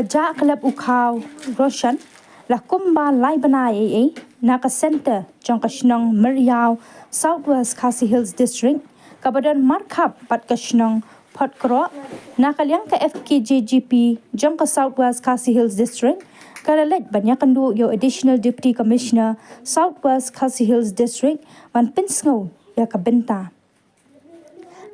ja klep Khaw rashon la kumba lai bnai naka center jongka shnong Meriau Southwest Khasi Hills District kabadan markap pat kashnong Potkro naka liang ka FKGJP jongka Southwest Khasi Hills District kala Leit banyak kynduh yo additional deputy commissioner Southwest Khasi Hills District ban pinsngau ya ka benta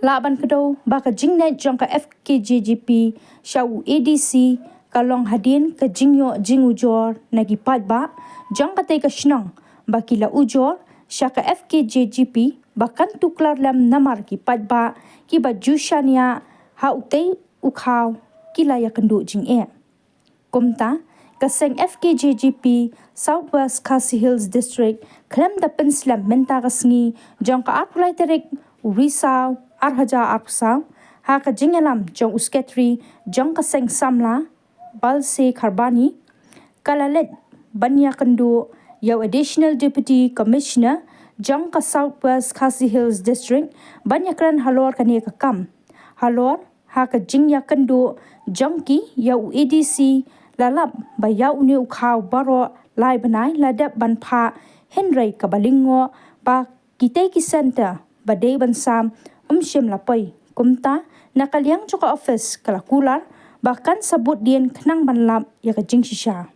laban kedo baka jingnet jongka FKGJP syau ADC kalong hadin ke jingyo jingujor nagi padba jongka te ka shnong baki la ujor syaka FKGJP bahkan tuklar lam namar ki padba ki bajushania ha utei Khaw kila ya kynduh jing kumta kaseng FKGJP Southwest Khasi Hills District klem da penslam menta kasngi jongka arpulai terik risau arhaja arpsau ha ka jingelam jong usketri jong kaseng samla balse kharbani kala Leit banya kynduh yo additional deputy commissioner jong ka Southwest Khasi Hills District banyakran halor kani ka kam halor ha ka jingya kynduh jongki yo ADC lalap bayau ni Khaw baro lai bnai ladap banpha henry kabalingo ba kitei ki center badei bansam umshim lapai kumta nakaliang joka office kalakular bahkan sabut dien kenang banlap ya ka jing shisha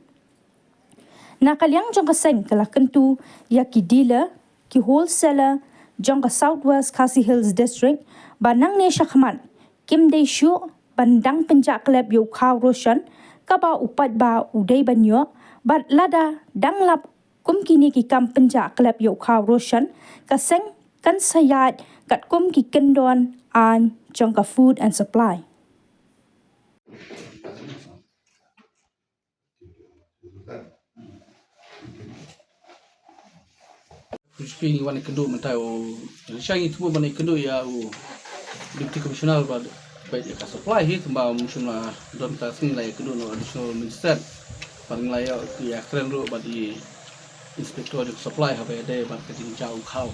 nakaliang jongka seng kala kentu ya ki dealer ki wholesaler jongka Southwest Khasi Hills District banang ne shakhmat kim dei shu bandang penjak klep yo Khaw rashon kaba upat ba udai banyo bat lada danglap kum kini ki kam penjak klep yo Khaw rashon kaseng kan sayat kat kum ki kendon an jongka food and supply Speaking one kynduh mentai shangi tu ban kynduh ya deputy commissioner ba ka supply hi tamba musumla don ta sing lai kynduh no additional minister paling lai ya keren ro ba di inspector di supply ha ba de ba ka jing jau Khaw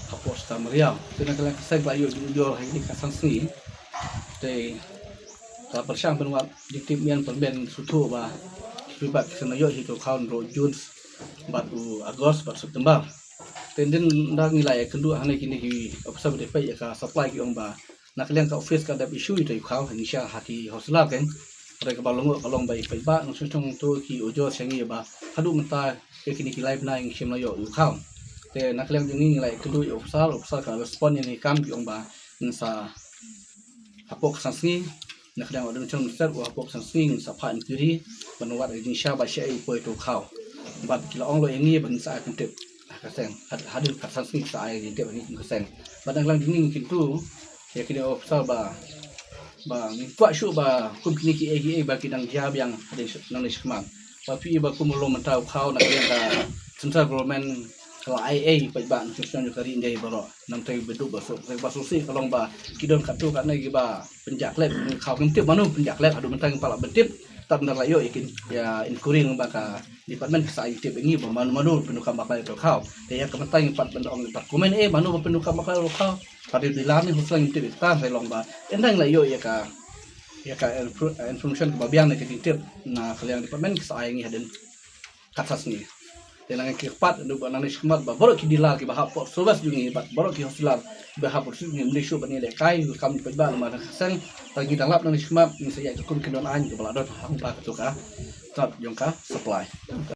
ka posta Meriau tena kala sai ba yo jor hai ni ka sang sni te ka persyang benwa diktim mian perben sutu ba ribat sana yo hi to Khaw ro Jun bat Agos bat September tenden ndak nilai kynduh hane kini ki officer de pai ka supply ki ongba nakliang ka office ka da issue itu Khaw ni sha hati hosla ken rek ba long bai pai ba no sung to ki ojo sengi ba haduh menta ke kini ki live na ing shim yo Khaw te nakliang jing nilai kynduh officer ka respond ni kam ki ongba sa hapok sangi nakliang odon chung set wa hapok sangi sa phan kiri banwat jing sha ba shai poi to Khaw bat kila ong lo ini ban sa kentep kaseng haduh kasang sing sa ai de ni kaseng badang lang ding kintu ya kini officer ba ni kwa shu ba kum kini ki agi ba kidang jab yang ada nang ni skman ba pi ba kum lo mentau Khaw nak yang ka central government kalau IA ba ba institution kari indai baro nam tai beduk ba so ba susi kalong ba kidon katu kat nai ba penjak lab Khaw kentip manu penjak lab haduh mentang pala betip tak benar layo ikin ya inquiry baka department sa IT bengi ba manu penukam bakal to Khaw te ya kementang pat bendong pat komen manu penukam bakal Khaw pada dilan ni husang itu ta sai long ba endang layo ya ka information ke babiang na kitip na kaliang department sa ai ngi haden katas ni telang ki pat du ba nang skmat ba boro ki dilar ki ba hapot sobas jungi bat boro ki hospital ba hapot su ni mlisho ba ni le kai kam pa ba ma sang tagi dalap nang skmat ni saya kun kedon an ke baladot hang pa ka tap jongka supply